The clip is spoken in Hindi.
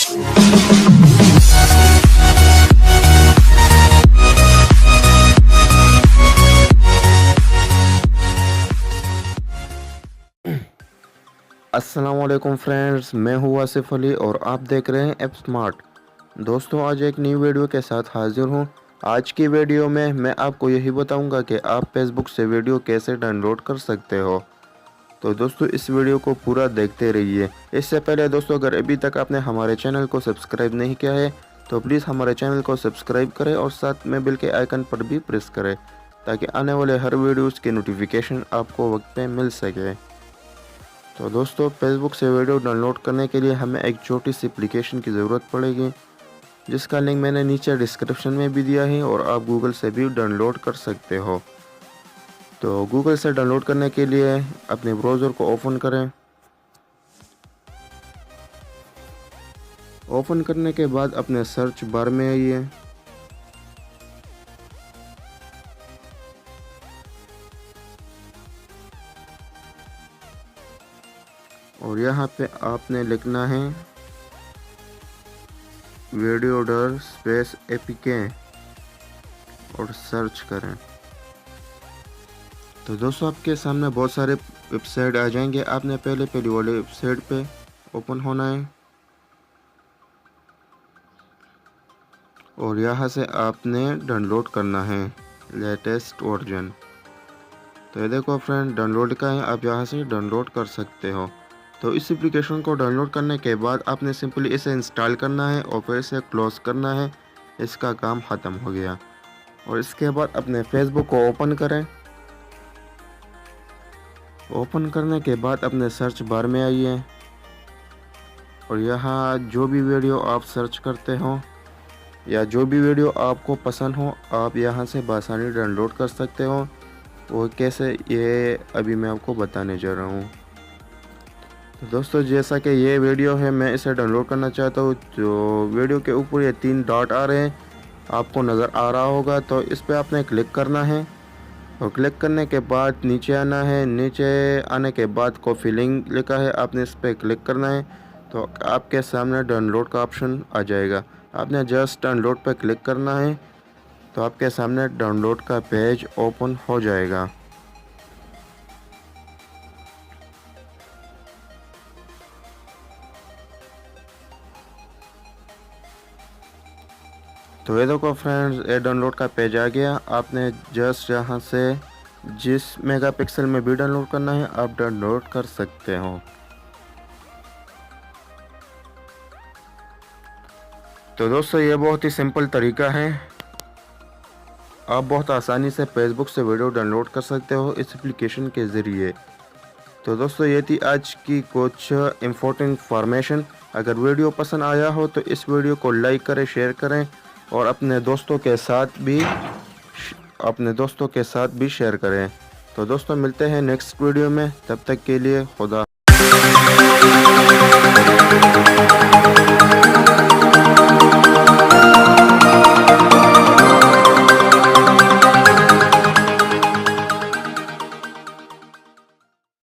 अस्सलाम वालेकुम फ्रेंड्स, मैं हूँ आसिफ अली और आप देख रहे हैं ऐप स्मार्ट। दोस्तों, आज एक नई वीडियो के साथ हाजिर हूँ। आज की वीडियो में मैं आपको यही बताऊंगा कि आप फेसबुक से वीडियो कैसे डाउनलोड कर सकते हो। तो दोस्तों, इस वीडियो को पूरा देखते रहिए। इससे पहले दोस्तों, अगर अभी तक आपने हमारे चैनल को सब्सक्राइब नहीं किया है तो प्लीज़ हमारे चैनल को सब्सक्राइब करें और साथ में बेल के आइकन पर भी प्रेस करें ताकि आने वाले हर वीडियोज़ की नोटिफिकेशन आपको वक्त पे मिल सके। तो दोस्तों, फेसबुक से वीडियो डाउनलोड करने के लिए हमें एक छोटी सी एप्लीकेशन की ज़रूरत पड़ेगी, जिसका लिंक मैंने नीचे डिस्क्रिप्शन में भी दिया है और आप गूगल से भी डाउनलोड कर सकते हो। तो गूगल से डाउनलोड करने के लिए अपने ब्राउज़र को ओपन करें। ओपन करने के बाद अपने सर्च बार में आइए और यहाँ पे आपने लिखना है वीडियोडर स्पेस एपीके और सर्च करें। तो दोस्तों, आपके सामने बहुत सारे वेबसाइट आ जाएंगे। आपने पहले वाले वेबसाइट पे ओपन होना है और यहाँ से आपने डाउनलोड करना है लेटेस्ट वर्जन। तो ये देखो फ्रेंड, डाउनलोड का है, आप यहाँ से डाउनलोड कर सकते हो। तो इस एप्लीकेशन को डाउनलोड करने के बाद आपने सिंपली इसे इंस्टॉल करना है और फिर इसे क्लोज़ करना है। इसका काम ख़त्म हो गया। और इसके बाद अपने फेसबुक को ओपन करें। ओपन करने के बाद अपने सर्च बार में आइए और यहाँ जो भी वीडियो आप सर्च करते हो या जो भी वीडियो आपको पसंद हो, आप यहाँ से बआसानी डाउनलोड कर सकते हो। वो कैसे, ये अभी मैं आपको बताने जा रहा हूँ। तो दोस्तों, जैसा कि ये वीडियो है, मैं इसे डाउनलोड करना चाहता हूँ। जो वीडियो के ऊपर ये 3 डॉट आ रहे हैं, आपको नज़र आ रहा होगा, तो इस पर आपने क्लिक करना है और क्लिक करने के बाद नीचे आना है। नीचे आने के बाद कॉपी लिंक लिखा है, आपने इस पर क्लिक करना है तो आपके सामने डाउनलोड का ऑप्शन आ जाएगा। आपने जस्ट डाउनलोड पर क्लिक करना है तो आपके सामने डाउनलोड का पेज ओपन हो जाएगा। तो ये देखो फ्रेंड्स, ये डाउनलोड का पेज आ गया। आपने जस्ट यहाँ से जिस मेगापिक्सल में भी डाउनलोड करना है आप डाउनलोड कर सकते हो। तो दोस्तों, ये बहुत ही सिंपल तरीका है। आप बहुत आसानी से फेसबुक से वीडियो डाउनलोड कर सकते हो इस एप्लीकेशन के ज़रिए। तो दोस्तों, ये थी आज की कुछ इम्पोर्टेंट इंफॉर्मेशन। अगर वीडियो पसंद आया हो तो इस वीडियो को लाइक करें, शेयर करें और अपने दोस्तों के साथ भी शेयर करें। तो दोस्तों, मिलते हैं नेक्स्ट वीडियो में। तब तक के लिए खुदा।